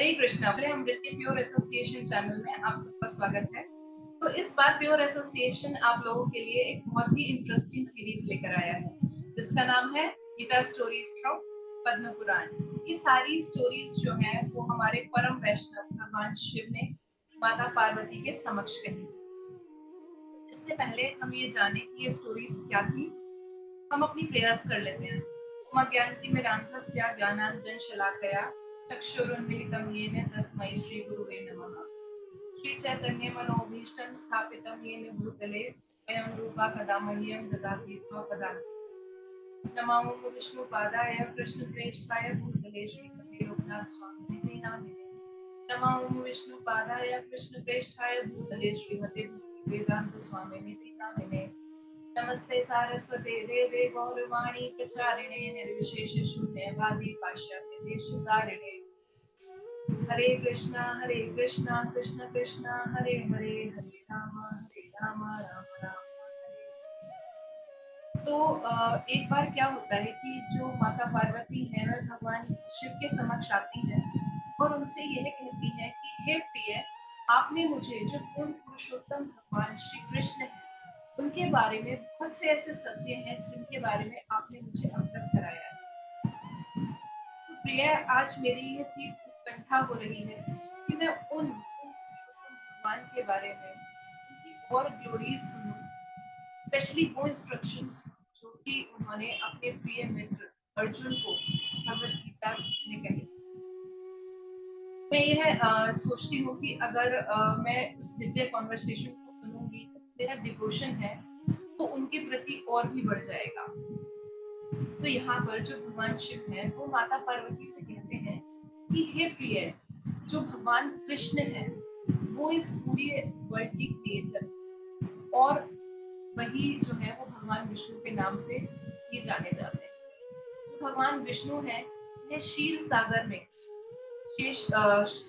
हरे कृष्णा। पहले हम नृत्य प्योर एसोसिएशन चैनल में आप सबका स्वागत है। तो इस बार प्योर एसोसिएशन आप लोगों के लिए एक बहुत ही इंटरेस्टिंग सीरीज लेकर आया है जिसका नाम है गीता स्टोरीज फ्रॉम पद्म पुराण। ये सारी स्टोरीज जो है वो हमारे परम वैष्णव भगवान शिव ने माता पार्वती के समक्ष कही। इससे पहले हम ये जाने कि ये स्टोरीज क्या थी, हम अपनी प्रयास कर लेते हैं। ओम अज्ञानतिमिरान्धस्य ज्ञानाञ्जनशलाकया चक्षुरुन्मीलितं येन तस्मै श्रीगुरुवे नमः। श्रीचैतन्यमनोभीष्टं स्थापितं येन भूतले स्वयं रूपा कदा मह्यं ददाति स्वपदान्तिकम्। नमो विष्णुपादाय कृष्णप्रेष्ठाय भूतले श्रीमते लोकनाथ स्वामिनिधि नामिने। नमो विष्णुपादाय कृष्णप्रेष्ठाय भूतले श्रीमते भक्तिवेदांत स्वामिनिधि नामिने। नमस्ते सारस्वते देवे गौरवाणी प्रचारिणे निर्विशेष शून्यवादी पाश्चात्य देशतारिणे। हरे कृष्णा कृष्ण कृष्ण हरे हरे, हरे राम राम राम हरे। तो एक बार क्या होता है कि जो माता पार्वती है वह भगवान शिव के समक्ष आती है और उनसे यह कहती है कि हे प्रिय, आपने मुझे जो पूर्ण पुरुषोत्तम भगवान श्री कृष्ण है उनके बारे में बहुत से ऐसे सत्य हैं जिनके बारे में आपने मुझे अवगत कराया है। तो प्रिय, आज मेरी ये तीव्र उत्कंठा हो रही है कि मैं उन पुरुषोत्तम भगवान के बारे में उनकी और ग्लोरी सुनूं, स्पेशली वो इंस्ट्रक्शंस जो कि उन्होंने अपने प्रिय मित्र अर्जुन को भगवत गीता में कही। मैं यह सोचती हूँ कि अगर मैं उस दिव्य कॉन्वर्सेशन को सुनूंगी तो मेरा डिवोशन है तो उनके प्रति और भी बढ़ जाएगा। तो यहाँ पर जो भगवान शिव है वो माता पार्वती से कहते हैं कि हे प्रिय, जो भगवान कृष्ण है वो इस पूरी वर्ल्ड की क्रिएटर और वही जो है वो भगवान विष्णु के नाम से ये जाने जाते हैं। जो भगवान विष्णु है यह क्षीर सागर में शेष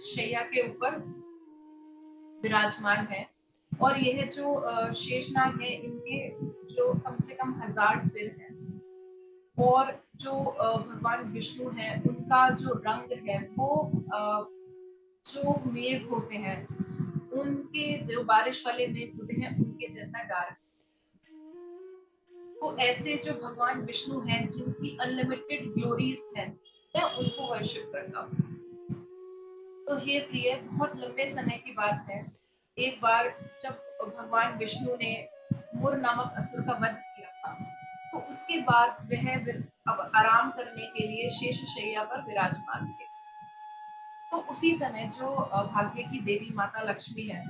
शैया के ऊपर विराजमान है और यह जो शेषनाग है इनके जो कम से कम 1000 सिर हैं और जो भगवान विष्णु है उनका जो रंग है वो जो मेघ होते हैं उनके जो बारिश वाले मेघ होते हैं उनके जैसा डार्क। तो ऐसे जो भगवान विष्णु हैं जिनकी अनलिमिटेड ग्लोरीज हैं मैं उनको वर्शिप करता हूँ। तो हे प्रिय, बहुत लंबे समय की बात है, एक बार जब भगवान विष्णु ने मुर नामक असुर का वध किया था तो उसके बाद वह अब आराम करने के लिए शेषशैया पर विराजमान थे। तो उसी समय जो भाग्य की देवी माता लक्ष्मी है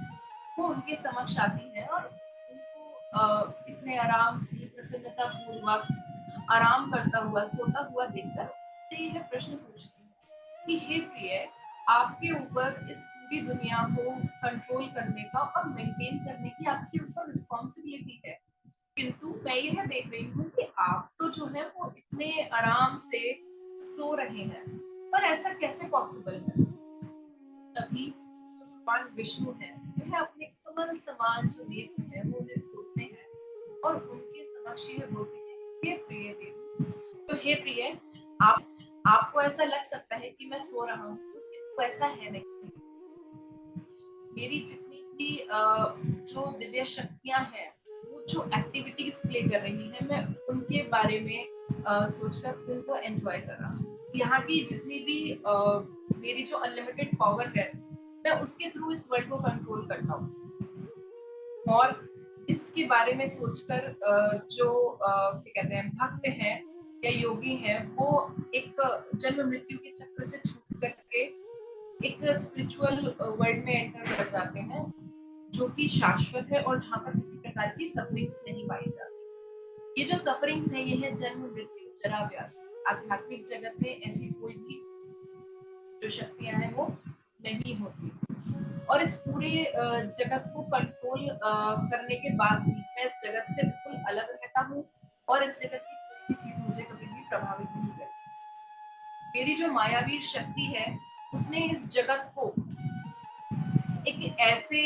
वो उनके समक्ष आती है और उनको इतने आराम से प्रसन्नता पूर्वक आराम करता हुआ सोता हुआ देखकर से यह प्रश्न पूछती है कि हे प्रिय, आपके ऊपर इस पूरी दुनिया को कंट्रोल करने का और मेंटेन करने की आपके ऊपर रिस्पॉन्सिबिलिटी है, किंतु मैं यह देख रही हूँ कि आप तो जो है वो इतने आराम से सो रहे हैं, पर ऐसा कैसे पॉसिबल है। तभी जो भगवान विष्णु है वह अपने कमल समान जो नेत्र है वो उन्हें खोलते हैं और उनके समक्ष यह बोलते हैं, हे प्रिय देवी। तो हे प्रिय, आपको ऐसा लग सकता है कि मैं सो रहा हूँ, किंतु ऐसा है नहीं। मेरी जितनी भी जो दिव्य शक्तियां हैं वो जो एक्टिविटीज प्ले कर रही हैं मैं उनके बारे में सोचकर उनको एंजॉय कर रहा हूँ। यहाँ की जितनी भी मेरी जो अनलिमिटेड पावर है मैं उसके थ्रू इस वर्ल्ड को कंट्रोल करता हूँ। और इसके बारे में सोचकर जो क्या कहते हैं भक्त हैं या योगी हैं वो एक जन्म मृत्यु के चक्र से छूट करके एक स्पिरिचुअल वर्ल्ड में एंटर कर जाते हैं जो कि शाश्वत है और जहाँ पर किसी प्रकार की सफरिंग्स नहीं पाई जाती। ये जो सफरिंग्स है ये है जन्म मृत्यु जरा व्याधि। आध्यात्मिक जगत में ऐसी कोई भी जो शक्तियां हैं वो नहीं होती और इस पूरे जगत को कंट्रोल करने के बाद भी मैं इस जगत से बिल्कुल अलग रहता हूँ और इस जगत की कोई भी चीज मुझे कभी भी प्रभावित नहीं करती। मेरी जो मायावी शक्ति है उसने इस जगत को एक ऐसे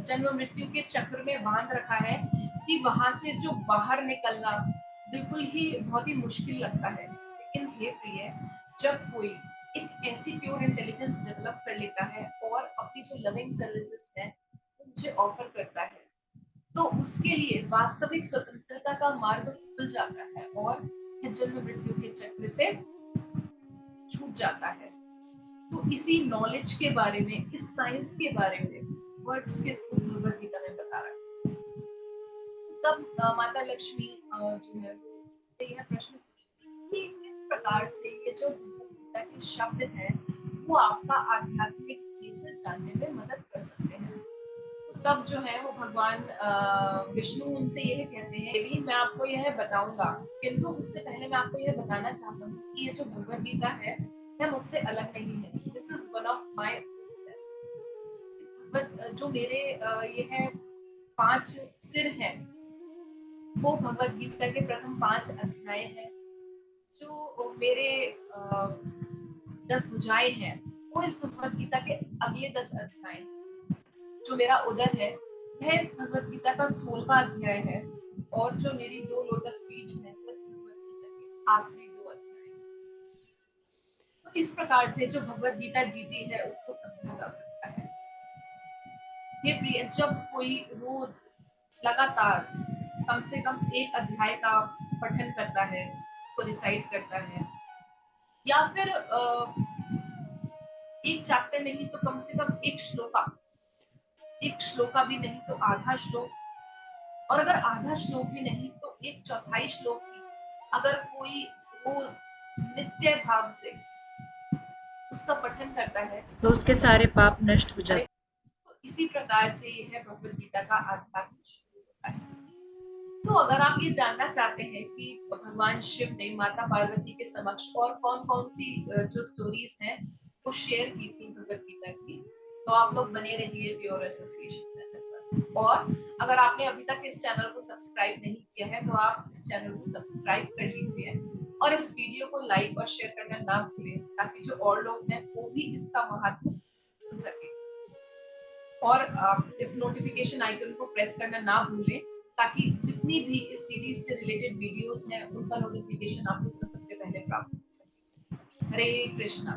जन्म मृत्यु के चक्र में बांध रखा है कि वहां से जो बाहर निकलना बिल्कुल ही बहुत ही मुश्किल लगता है। लेकिन हे प्रिय, जब कोई एक ऐसी प्योर इंटेलिजेंस डेवलप कर लेता है और अपनी जो लविंग सर्विसेज है वो मुझे ऑफर करता है, तो उसके लिए वास्तविक स्वतंत्रता का मार्ग खुल जाता है और जन्म मृत्यु के चक्र से छूट जाता है। तो इसी नॉलेज के बारे में, इस साइंस के बारे में वर्ड्स के थ्रू भगवत गीता में बता रहा है। तो तब माता लक्ष्मी जो है वो से यह प्रश्न पूछती कि किस प्रकार से ये जो भगवत गीता के शब्द हैं वो आपका आध्यात्मिक नेचर जानने में मदद कर सकते हैं। तो तब जो है वो भगवान विष्णु उनसे यह कहते हैं, देवी मैं आपको यह बताऊंगा, किंतु उससे पहले मैं आपको यह बताना चाहता हूँ कि ये जो भगवत गीता है यह मुझसे अलग नहीं है। This is one of my self. इस भगवत जो मेरे ये है 5 सिर हैं, वो भगवत गीता के प्रथम 5 अध्याय हैं। जो मेरे 10 भुजाएं हैं वो इस भगवत गीता के अगले 10 अध्याय हैं। जो मेरा उदर है वह इस भगवत गीता का 16वां अध्याय है, और जो मेरी 2 लोटस फीट है वो इस भगवत गीता के आखिरी 2 अध्याय हैं। तो इस प्रकार से जो भगवत गीता डीटी है उसको समझा जा सकता है। ये प्रिय, जब कोई रोज लगातार कम से कम एक अध्याय का पठन करता है, उसको रिसाइट करता है, या फिर एक चैप्टर नहीं तो कम से कम एक श्लोका भी नहीं तो आधा श्लोक, और अगर आधा श्लोक भी नहीं तो एक चौथाई श्लोक भी अगर कोई रोज नित्य भाव से उसका पठन करता है तो उसके सारे पाप नष्ट हो जाते। तो इसी प्रकार से यह भगवत गीता का आध्यात्म शुरू होता है। तो अगर आप ये जानना चाहते हैं कि भगवान शिव ने माता पार्वती के समक्ष और कौन कौन सी जो स्टोरीज हैं वो शेयर की थी भगवत गीता की, तो आप लोग बने रहिए प्योर एसोसिएशन चैनल पर। और अगर आपने अभी तक इस चैनल को सब्सक्राइब नहीं किया है तो आप इस चैनल को सब्सक्राइब कर लीजिए और इस वीडियो को लाइक और शेयर करना ना भूलें, ताकि जो और लोग हैं वो भी इसका महत्व सुन सके। और आप इस नोटिफिकेशन आइकन को प्रेस करना ना भूलें, ताकि जितनी भी इस सीरीज से रिलेटेड वीडियोस हैं उनका नोटिफिकेशन आपको सबसे पहले प्राप्त हो सके। हरे कृष्णा।